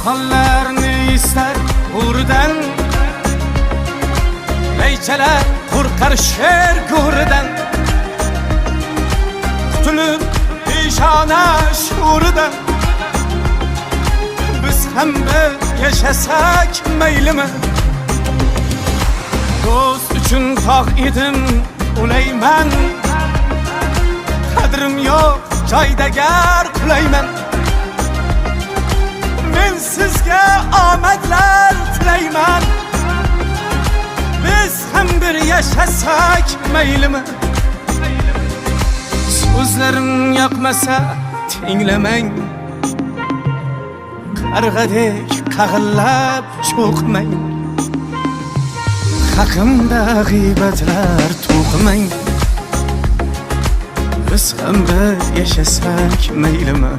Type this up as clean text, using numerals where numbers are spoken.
Hallarni ister hurdan, Neyçeler korkar şer gurdan. Kutulup işana şuurdan, Biz hem de yaşasak meylimi. Dost üçün tağ idim uleymen, Kadrim yok joyda gar qulayman. Men sizga omadlar tilayman. Biz hem bir yaşasak meylimi. So'zlarim yoqmasa tinglamang, Qarg'adek qag'illab cho'qmang. Haqimda g'iybatlar to'qimang. Biz ham bir yaşasak meylimi.